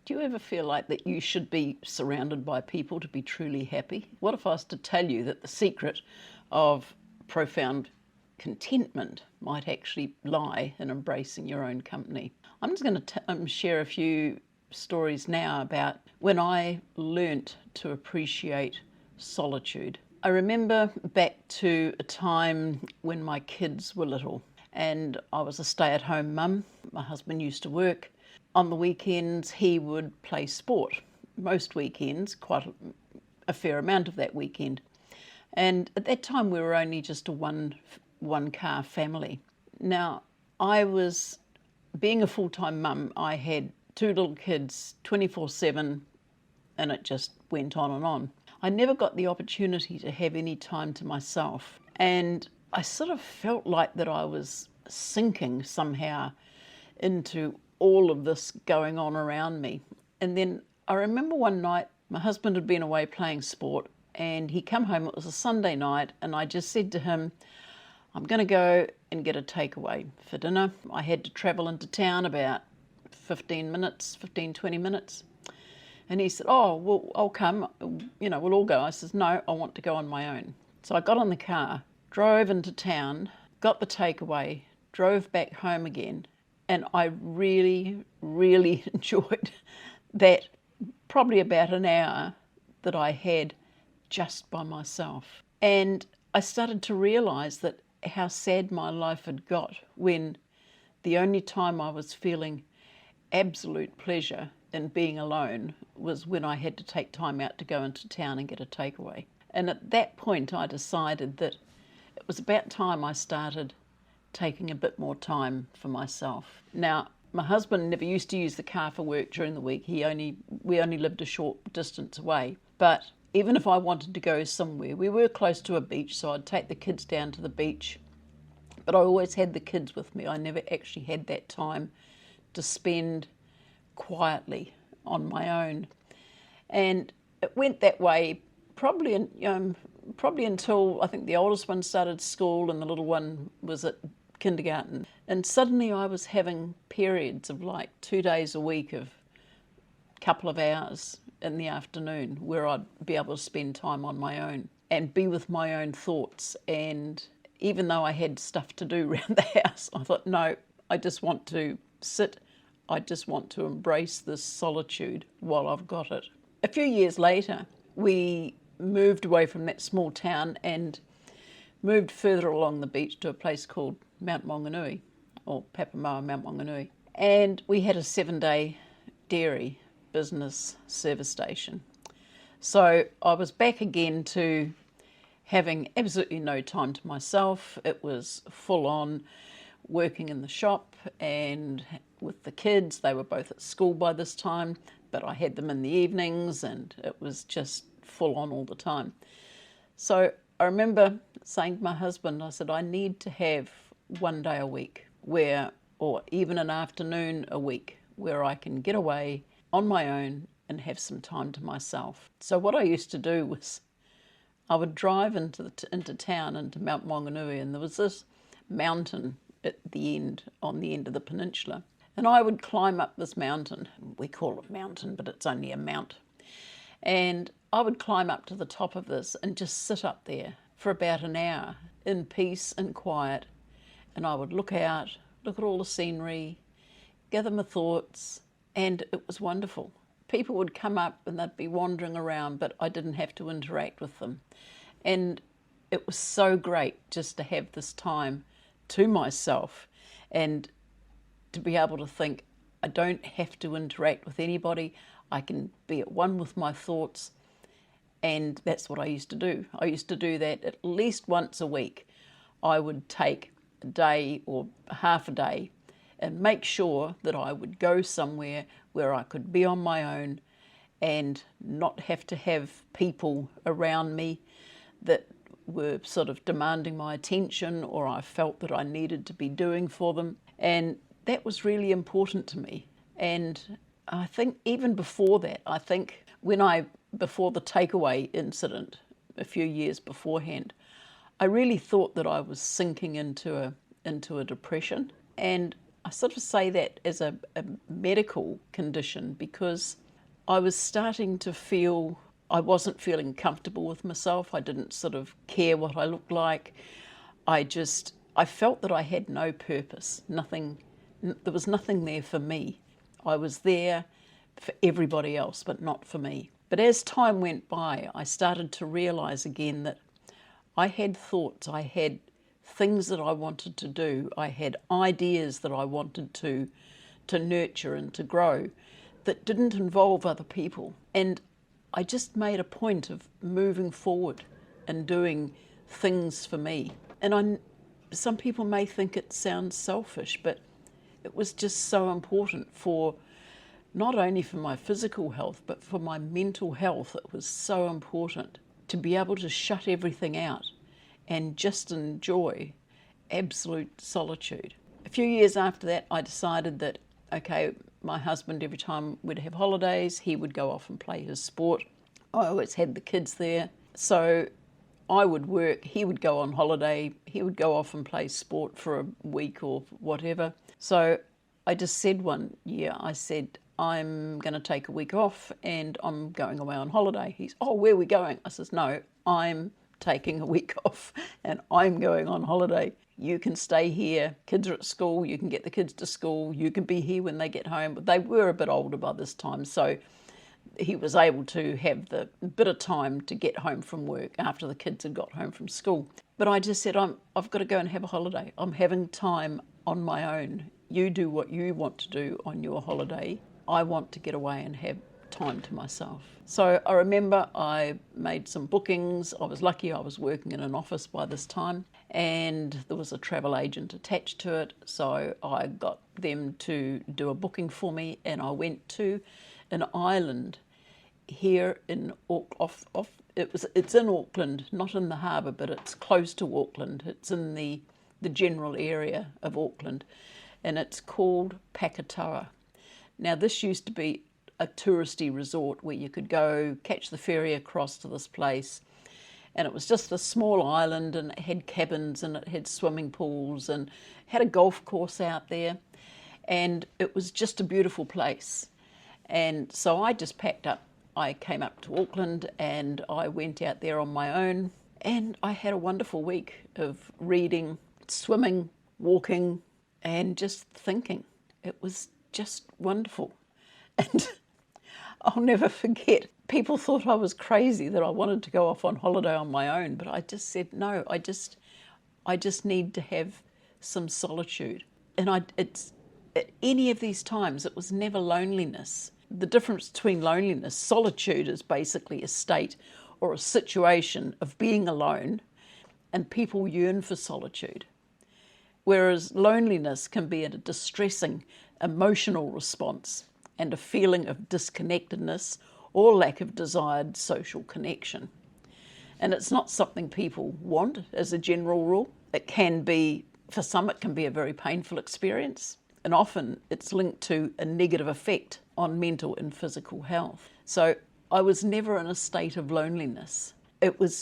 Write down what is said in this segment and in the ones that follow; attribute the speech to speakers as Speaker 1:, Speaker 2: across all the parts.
Speaker 1: Do you ever feel like that you should be surrounded by people to be truly happy? What if I was to tell you that the secret of profound contentment might actually lie in embracing your own company? I'm just going to share a few stories now about when I learnt to appreciate solitude. I remember back to a time when my kids were little and I was a stay-at-home mum. My husband used to work. On the weekends, he would play sport. Most weekends, quite a fair amount of that weekend. And at that time, we were only just a one-car family. Now, being a full-time mum, I had two little kids 24/7, and it just went on and on. I never got the opportunity to have any time to myself. And I sort of felt like that I was sinking somehow into all of this going on around me. And then I remember one night my husband had been away playing sport and he come home, it was a Sunday night, and I just said to him, I'm going to go and get a takeaway for dinner. I had to travel into town about 20 minutes. And he said, oh, well, I'll come, we'll all go. I says, no, I want to go on my own. So I got on the car, drove into town, got the takeaway, drove back home again. And I really, really enjoyed that probably about an hour that I had just by myself. And I started to realise that how sad my life had got when the only time I was feeling absolute pleasure in being alone was when I had to take time out to go into town and get a takeaway. And at that point I decided that it was about time I started taking a bit more time for myself. Now, my husband never used to use the car for work during the week. We only lived a short distance away. But even if I wanted to go somewhere, we were close to a beach, so I'd take the kids down to the beach. But I always had the kids with me. I never actually had that time to spend quietly on my own. And it went that way probably until I think the oldest one started school and the little one was at kindergarten. And suddenly I was having periods of like 2 days a week of a couple of hours in the afternoon where I'd be able to spend time on my own and be with my own thoughts. And even though I had stuff to do around the house, I thought, no, I just want to sit. I just want to embrace this solitude while I've got it. A few years later, we moved away from that small town and moved further along the beach to a place called Mount Maunganui, or Papamoa Mount Maunganui. And we had a 7-day dairy business service station. So I was back again to having absolutely no time to myself. It was full on working in the shop and with the kids. They were both at school by this time, but I had them in the evenings and it was just full on all the time. So I remember saying to my husband, I said, I need to have 1 day a week or even an afternoon a week where I can get away on my own and have some time to myself. So what I used to do was I would drive into town, into Mount Maunganui, and there was this mountain on the end of the peninsula. And I would climb up this mountain. We call it mountain, but it's only a mount. And I would climb up to the top of this and just sit up there for about an hour in peace and quiet. And I would look out, look at all the scenery, gather my thoughts, and it was wonderful. People would come up and they'd be wandering around, but I didn't have to interact with them. And it was so great just to have this time to myself and to be able to think, I don't have to interact with anybody. I can be at one with my thoughts. And that's what I used to do. I used to do that at least once a week. I would take a day or half a day and make sure that I would go somewhere where I could be on my own and not have to have people around me that were sort of demanding my attention or I felt that I needed to be doing for them. And that was really important to me. And I think even before that, before the takeaway incident a few years beforehand, I really thought that I was sinking into a depression. And I sort of say that as a medical condition because I was starting to feel I wasn't feeling comfortable with myself. I didn't sort of care what I looked like. I felt that I had no purpose, nothing, there was nothing there for me. I was there for everybody else, but not for me. But as time went by, I started to realize again that I had thoughts, I had things that I wanted to do, I had ideas that I wanted to nurture and to grow that didn't involve other people. And I just made a point of moving forward and doing things for me. And some people may think it sounds selfish, but it was just so important for not only for my physical health, but for my mental health. It was so important to be able to shut everything out and just enjoy absolute solitude. A few years after that, I decided that, okay, my husband, every time we'd have holidays, he would go off and play his sport. I always had the kids there. So I would work, he would go on holiday, he would go off and play sport for a week or whatever. So I just said one year, I said, I'm going to take a week off and I'm going away on holiday. He's, oh, where are we going? I says, no, I'm taking a week off and I'm going on holiday. You can stay here. Kids are at school. You can get the kids to school. You can be here when they get home. But they were a bit older by this time, so he was able to have the bit of time to get home from work after the kids had got home from school. But I just said, I've got to go and have a holiday. I'm having time on my own. You do what you want to do on your holiday. I want to get away and have time to myself. So I remember I made some bookings. I was lucky I was working in an office by this time, and there was a travel agent attached to it. So I got them to do a booking for me, and I went to an island here in it's in Auckland, not in the harbour, but it's close to Auckland. It's in the general area of Auckland, and it's called Pakatoa. Now, this used to be a touristy resort where you could go catch the ferry across to this place, and it was just a small island, and it had cabins and it had swimming pools and had a golf course out there, and it was just a beautiful place. And so I just packed up. I came up to Auckland and I went out there on my own, and I had a wonderful week of reading, swimming, walking, and just thinking. It was just wonderful. And I'll never forget, people thought I was crazy that I wanted to go off on holiday on my own, but I just said, no, I just need to have some solitude. And at any of these times, it was never loneliness. The difference between loneliness, solitude is basically a state or a situation of being alone, and people yearn for solitude. Whereas loneliness can be a distressing emotional response and a feeling of disconnectedness or lack of desired social connection. And it's not something people want as a general rule. It can be, for some, it can be a very painful experience, and often it's linked to a negative effect on mental and physical health. So I was never in a state of loneliness.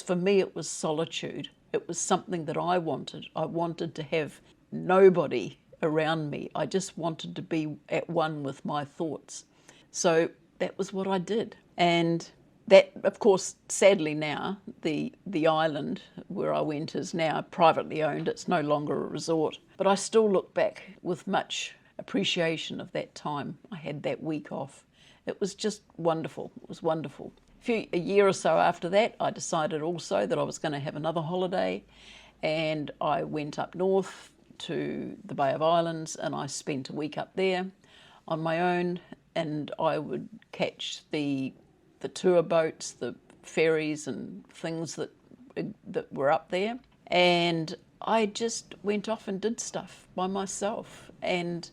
Speaker 1: For me, it was solitude. It was something that I wanted. I wanted to have nobody around me. I just wanted to be at one with my thoughts. So that was what I did. And that, of course, sadly now, the island where I went is now privately owned. It's no longer a resort. But I still look back with much appreciation of that time. I had that week off. It was just wonderful. It was wonderful. A year or so after that, I decided also that I was going to have another holiday, and I went up north to the Bay of Islands, and I spent a week up there on my own, and I would catch the tour boats, the ferries and things that were up there, and I just went off and did stuff by myself, and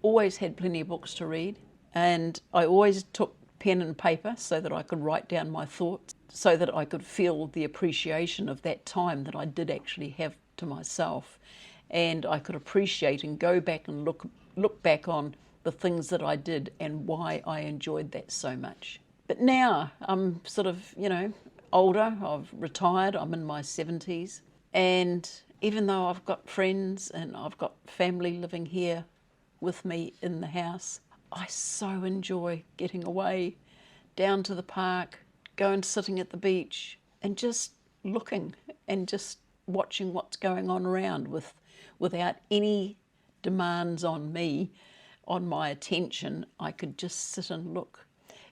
Speaker 1: always had plenty of books to read, and I always took pen and paper so that I could write down my thoughts, so that I could feel the appreciation of that time that I did actually have to myself, and I could appreciate and go back and look back on the things that I did and why I enjoyed that so much. But now I'm sort of, older, I've retired, I'm in my 70s, and even though I've got friends and I've got family living here, with me in the house. I so enjoy getting away down to the park, going sitting at the beach and just looking and just watching what's going on around without any demands on me, on my attention. I could just sit and look.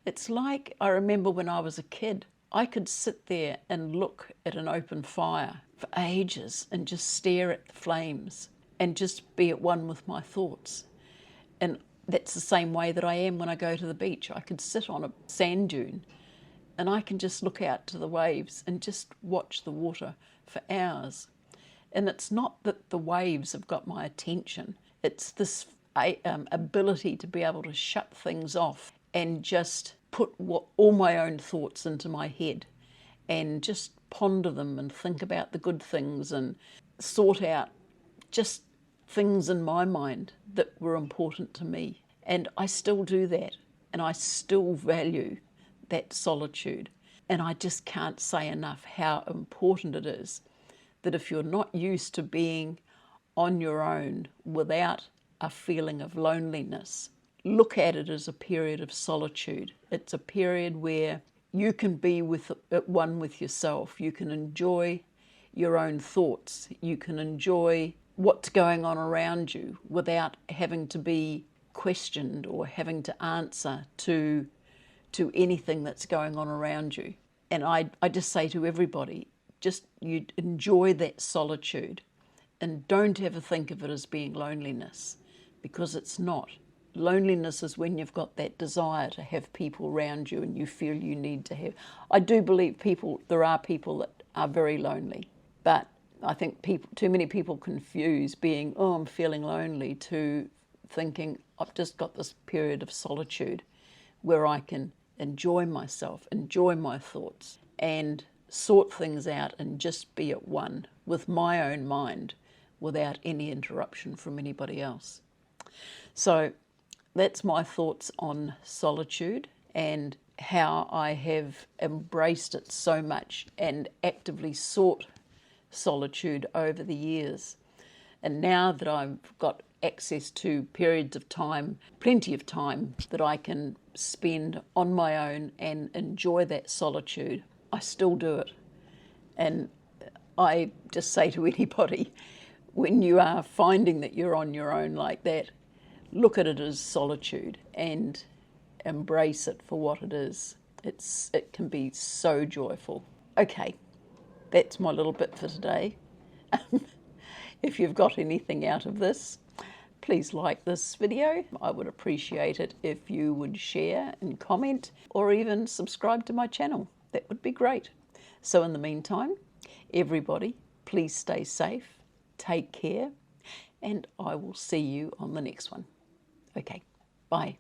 Speaker 1: It's like, I remember when I was a kid, I could sit there and look at an open fire for ages and just stare at the flames and just be at one with my thoughts. And that's the same way that I am when I go to the beach. I could sit on a sand dune and I can just look out to the waves and just watch the water for hours. And it's not that the waves have got my attention. It's this ability to be able to shut things off and just put all my own thoughts into my head and just ponder them and think about the good things and sort out just things in my mind that were important to me. And I still do that, and I still value that solitude. And I just can't say enough how important it is that if you're not used to being on your own without a feeling of loneliness, look at it as a period of solitude. It's a period where you can be at one with yourself. You can enjoy your own thoughts. You can enjoy what's going on around you without having to be questioned or having to answer to anything that's going on around you. And I just say to everybody, just you enjoy that solitude and don't ever think of it as being loneliness, because it's not. Loneliness is when you've got that desire to have people around you and you feel you need to have. I do believe there are people that are very lonely, but I think too many people confuse being, oh, I'm feeling lonely, to thinking I've just got this period of solitude where I can enjoy myself, enjoy my thoughts, and sort things out and just be at one with my own mind without any interruption from anybody else. So that's my thoughts on solitude and how I have embraced it so much and actively sought solitude over the years. And now that I've got access to periods of time, plenty of time that I can spend on my own and enjoy that solitude, I still do it. And I just say to anybody, when you are finding that you're on your own like that, look at it as solitude and embrace it for what it is. It can be so joyful. Okay, that's my little bit for today. If you've got anything out of this, please like this video. I would appreciate it if you would share and comment or even subscribe to my channel. That would be great. So in the meantime, everybody, please stay safe, take care, and I will see you on the next one. Okay, bye.